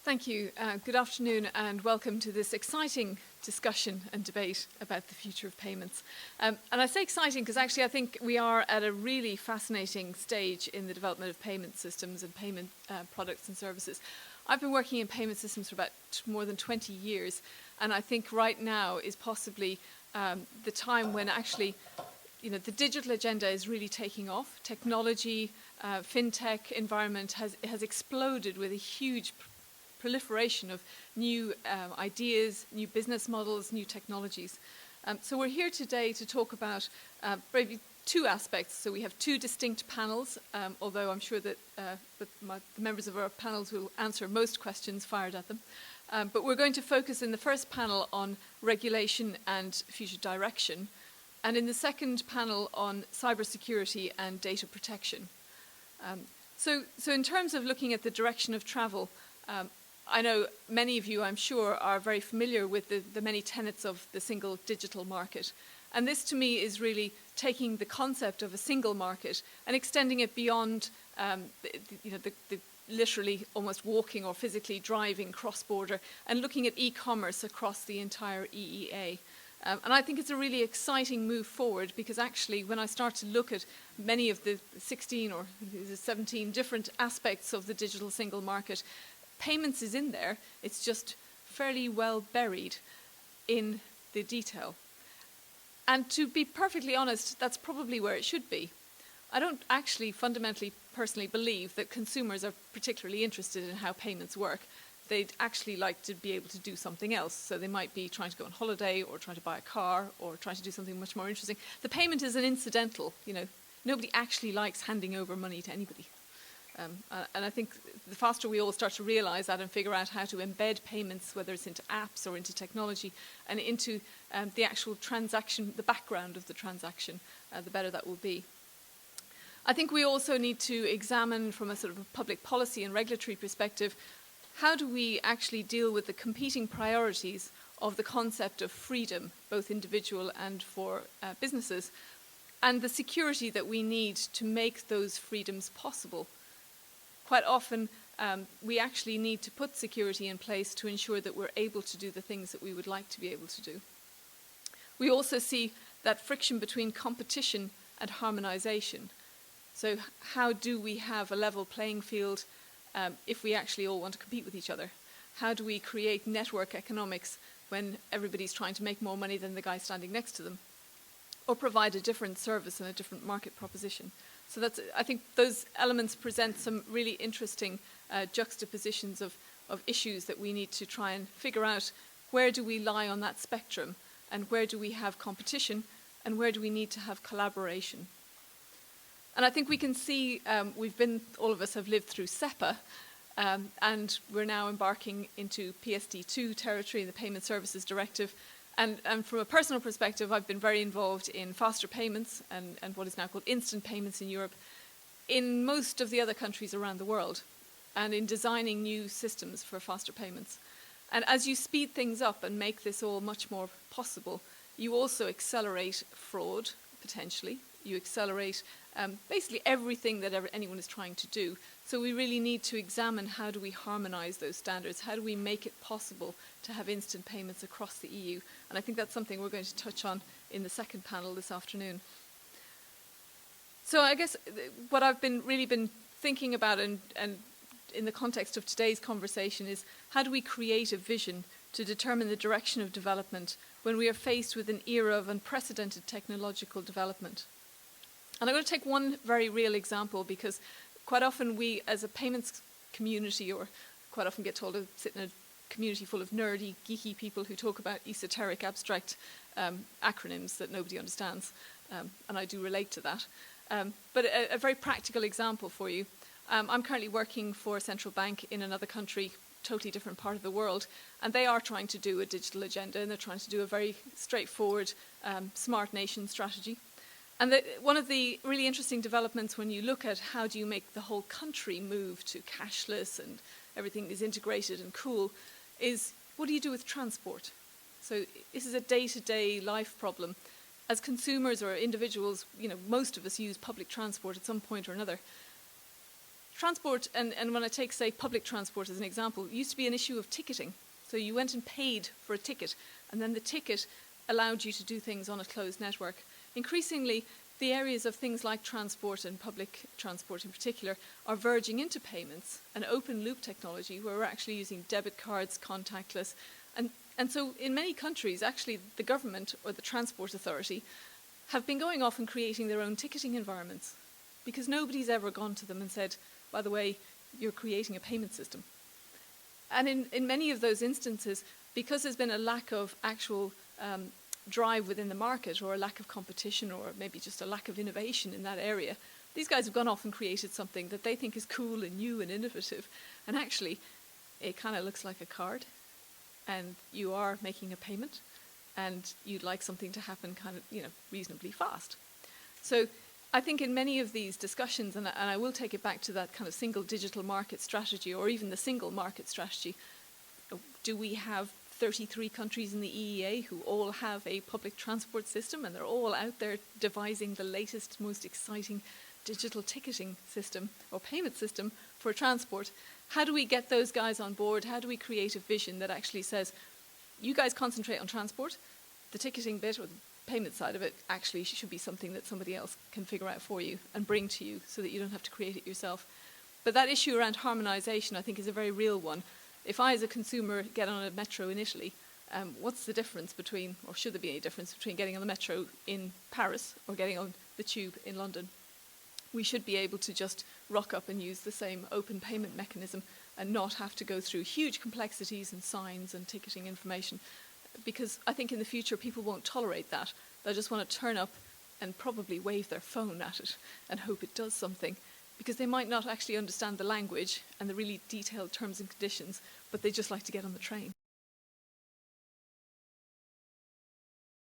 Thank you. Good afternoon and welcome to this exciting discussion and debate about the future of payments. And I say exciting because actually I think we are at a really fascinating stage in the development of payment systems and payment products and services. I've been working in payment systems for about more than 20 years, and I think right now is possibly the time when actually the digital agenda is really taking off. Technology, fintech environment has exploded with a huge proliferation of new ideas, new business models, new technologies. So we're here today to talk about maybe two aspects. So we have two distinct panels, although I'm sure that the members of our panels will answer most questions fired at them. But we're going to focus in the first panel on regulation and future direction, and in the second panel on cybersecurity and data protection. So in terms of looking at the direction of travel, I know many of you, I'm sure, are very familiar with the many tenets of the single digital market. And this, to me, is really taking the concept of a single market and extending it beyond the literally almost walking or physically driving cross-border and looking at e-commerce across the entire EEA. And I think it's a really exciting move forward because actually when I start to look at many of the 16 or 17 different aspects of the digital single market, payments is in there. It's just fairly well buried in the detail. And to be perfectly honest, that's probably where it should be. I don't actually fundamentally personally believe that consumers are particularly interested in how payments work. They'd actually like to be able to do something else. So they might be trying to go on holiday or trying to buy a car or trying to do something much more interesting. The payment is an incidental, Nobody actually likes handing over money to anybody. And I think the faster we all start to realise that and figure out how to embed payments, whether it's into apps or into technology, and into the actual transaction, the background of the transaction, the better that will be. I think we also need to examine from a sort of a public policy and regulatory perspective, how do we actually deal with the competing priorities of the concept of freedom, both individual and for businesses, and the security that we need to make those freedoms possible. Quite often, we actually need to put security in place to ensure that we're able to do the things that we would like to be able to do. We also see that friction between competition and harmonization. So how do we have a level playing field if we actually all want to compete with each other? How do we create network economics when everybody's trying to make more money than the guy standing next to them? Or provide a different service and a different market proposition? So I think those elements present some really interesting juxtapositions of issues that we need to try and figure out where do we lie on that spectrum and where do we have competition and where do we need to have collaboration. And I think we can see all of us have lived through SEPA and we're now embarking into PSD2 territory, the Payment Services Directive. And from a personal perspective, I've been very involved in faster payments and what is now called instant payments in Europe, in most of the other countries around the world, and in designing new systems for faster payments. And as you speed things up and make this all much more possible, you also accelerate fraud, potentially. You accelerate basically everything that anyone is trying to do. So we really need to examine how do we harmonize those standards? How do we make it possible to have instant payments across the EU? And I think that's something we're going to touch on in the second panel this afternoon. So I guess what I've really been thinking about and in the context of today's conversation is how do we create a vision to determine the direction of development when we are faced with an era of unprecedented technological development? And I'm going to take one very real example because quite often we as a payments community or quite often get told to sit in a community full of nerdy, geeky people who talk about esoteric, abstract acronyms that nobody understands. And I do relate to that. But a very practical example for you. I'm currently working for a central bank in another country, totally different part of the world, and they are trying to do a digital agenda and they're trying to do a very straightforward smart nation strategy. And one of the really interesting developments when you look at how do you make the whole country move to cashless and everything is integrated and cool is what do you do with transport? So this is a day-to-day life problem. As consumers or individuals, most of us use public transport at some point or another. transport, and when I take, say, public transport as an example, it used to be an issue of ticketing. So you went and paid for a ticket, and then the ticket allowed you to do things on a closed network. Increasingly, the areas of things like transport and public transport in particular are verging into payments and open loop technology where we're actually using debit cards, contactless. And so in many countries, actually, the government or the transport authority have been going off and creating their own ticketing environments because nobody's ever gone to them and said, by the way, you're creating a payment system. And in many of those instances, because there's been a lack of actual drive within the market or a lack of competition or maybe just a lack of innovation in that area, these guys have gone off and created something that they think is cool and new and innovative. And actually, it kind of looks like a card. And you are making a payment, and you'd like something to happen kind of, reasonably fast. So I think in many of these discussions, and I will take it back to that kind of single digital market strategy or even the single market strategy, do we have 33 countries in the EEA who all have a public transport system and they're all out there devising the latest, most exciting digital ticketing system or payment system for transport? How do we get those guys on board? How do we create a vision that actually says, you guys concentrate on transport, the ticketing bit or the payment side of it actually should be something that somebody else can figure out for you and bring to you so that you don't have to create it yourself. But that issue around harmonization, I think, is a very real one. If I, as a consumer, get on a metro in Italy, what's the difference between, or should there be any difference between getting on the metro in Paris or getting on the tube in London? We should be able to just rock up and use the same open payment mechanism and not have to go through huge complexities and signs and ticketing information. Because I think in the future people won't tolerate that. They'll just want to turn up and probably wave their phone at it and hope it does something. Because they might not actually understand the language and the really detailed terms and conditions, but they just like to get on the train.